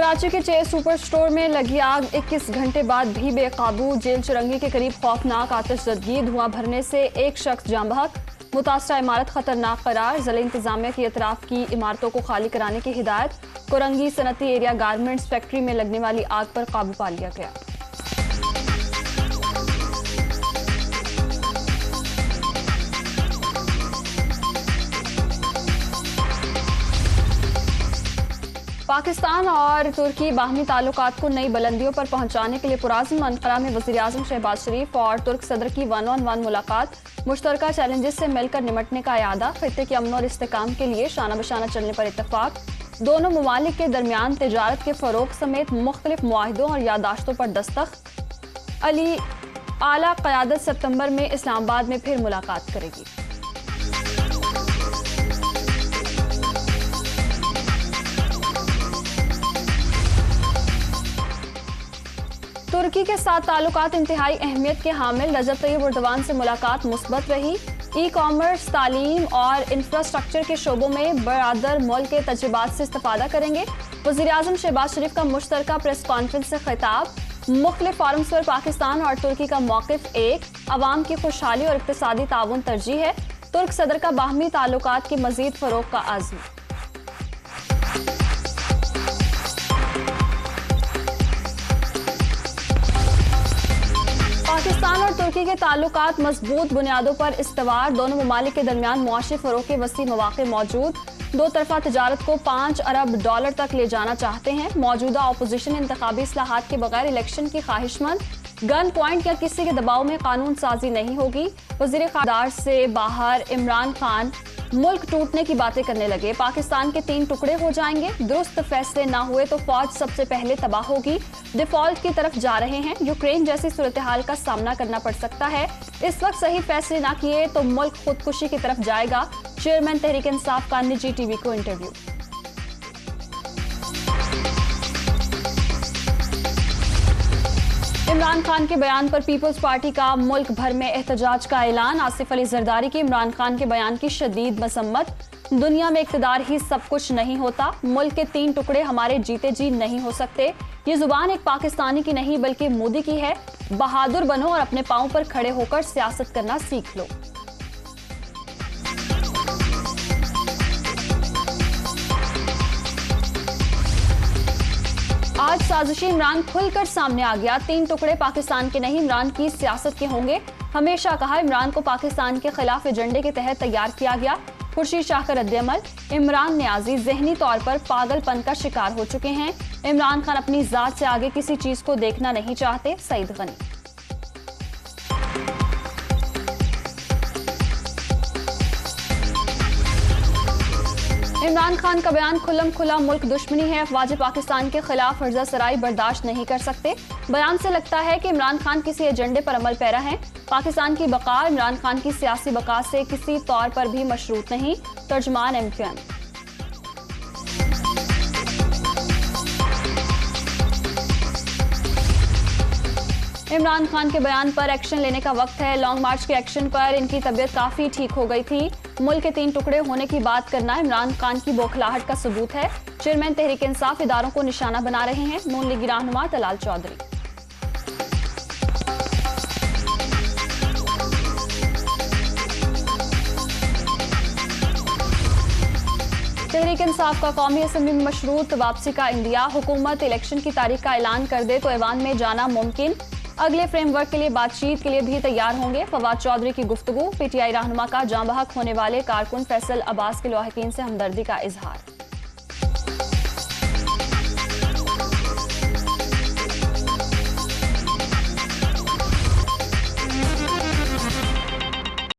कराची के chess super store में लगी आग 21 घंटे बाद भी बेकाबू। जेल चुरंगी के करीब खौफनाक आतिशज़दगी, धुआं भरने से एक शख्स जाँ बहक। मुतासरा इमारत खतरनाक करार, ज़िला इंतजामिया की अतराफ की इमारतों को खाली कराने की हिदायत। कोरंगी सनती एरिया गारमेंट्स फैक्ट्री में लगने वाली आग पर काबू पा लिया गया। पाकिस्तान और तुर्की बाहमी ताल्लुकात को नई बुलंदियों पर पहुंचाने के लिए पुराज़्म। अंकारा में वज़ीर-ए-आज़म शहबाज शरीफ और तुर्क सदर की 1-on-1 मुलाकात। मुश्तरका चैलेंजेस से मिलकर निमटने का इरादा, खित्ते के अमन और इस्तेकाम के लिए शाना बशाना चलने पर इत्तफाक। दोनों ममालिक के दरमियान तिजारत के फ़रोग़ समेत मुख्तलिफ मुआहिदों और यादाश्तों पर दस्तखत। अली आला क़यादत सितंबर में इस्लामाबाद में फिर मुलाकात करेगी। तुर्की के साथ ताल्लुकात इंतहाई अहमियत के हामिल। रजब तैयब एर्दोगान से मुलाकात मुस्बत रही। ई कॉमर्स, तालीम और इंफ्रास्ट्रक्चर के शोबों में बरादर मुल्क के तजुर्बात से इस्तेफादा करेंगे। वज़ीर-ए-आज़म शहबाज शरीफ का मुश्तरका प्रेस कॉन्फ्रेंस से खिताब। मुख्तलिफ फोरम्स पर पाकिस्तान और तुर्की का मौक़िफ़ एक, अवाम की खुशहाली और इक़्तिसादी ताउन तरजीह है। तुर्क सदर का बाहमी ताल्लुकात की मज़ीद फ़रोग़ का अज़्म। पाकिस्तान और तुर्की के ताल्लुकात मजबूत बुनियादों पर इस्तवार। दोनों ममालिक के दरमियान मुआशी फ़रोग़ के वसी मौक़े मौजूद। दो तरफ़ा तिजारत को $5 अरब तक ले जाना चाहते हैं। मौजूदा अपोजिशन इंतखाबी इस्लाहात के बगैर इलेक्शन की ख्वाहिशमंद। गन पॉइंट या किसी के दबाव में कानून साजी नहीं होगी। वज़ीर ख़ारदार से बाहर इमरान खान मुल्क टूटने की बातें करने लगे। पाकिस्तान के 3 टुकड़े हो जाएंगे। दुरुस्त फैसले ना हुए तो फौज सबसे पहले तबाह होगी। डिफॉल्ट की तरफ जा रहे हैं। यूक्रेन जैसी सूरत हाल का सामना करना पड़ सकता है। इस वक्त सही फैसले ना किए तो मुल्क खुदकुशी की तरफ जाएगा। चेयरमैन तहरीक इंसाफ का निजी टीवी को इंटरव्यू। इमरान खान के बयान पर पीपल्स पार्टी का मुल्क भर में एहतजाज का ऐलान। आसिफ अली जरदारी की इमरान खान के बयान की शदीद मसम्मत। दुनिया में इक़्तिदार ही सब कुछ नहीं होता। मुल्क के 3 टुकड़े हमारे जीते जी नहीं हो सकते। ये जुबान एक पाकिस्तानी की नहीं बल्कि मोदी की है। बहादुर बनो और अपने पांव पर खड़े होकर सियासत करना सीख लो। आज साजिशी इमरान खुलकर सामने आ गया। 3 टुकड़े पाकिस्तान के नहीं, इमरान की सियासत के होंगे। हमेशा कहा इमरान को पाकिस्तान के खिलाफ एजेंडे के तहत तैयार किया गया। खुर्शीद शाह का रद्द-ए-अमल। इमरान न्याजी जहनी तौर पर पागलपन का शिकार हो चुके हैं। इमरान खान अपनी जात से आगे किसी चीज को देखना नहीं चाहते। सईद गनी। इमरान खान का बयान खुल्लम खुला मुल्क दुश्मनी है। अफवाज पाकिस्तान के खिलाफ फर्जा सराई बर्दाश्त नहीं कर सकते। बयान से लगता है कि इमरान खान किसी एजेंडे पर अमल पैरा है। पाकिस्तान की बका इमरान खान की सियासी बका से किसी तौर पर भी मशरूत नहीं। तर्जुमान MQM। इमरान खान के बयान पर एक्शन लेने का वक्त है। लॉन्ग मार्च के एक्शन पर इनकी तबीयत काफी ठीक हो गई थी। मुल्क के 3 टुकड़े होने की बात करना इमरान खान की बौखलाहट का सबूत है। चेयरमैन तहरीक इंसाफ इदारों को निशाना बना रहे हैं। नून लीगी रहनुमा तलाल चौधरी। तहरीक इंसाफ का कौमी असम्बली में मशरूत वापसी का इंदिया। हुकूमत इलेक्शन की तारीख का ऐलान कर दे तो ऐवान में जाना मुमकिन। अगले फ्रेमवर्क के लिए बातचीत के लिए भी तैयार होंगे। फवाद चौधरी की गुफ्तगू। PTI रहनुमा का जाँ बहक होने वाले कारकुन फैसल अब्बास के लवाहिकीन से हमदर्दी का इजहार।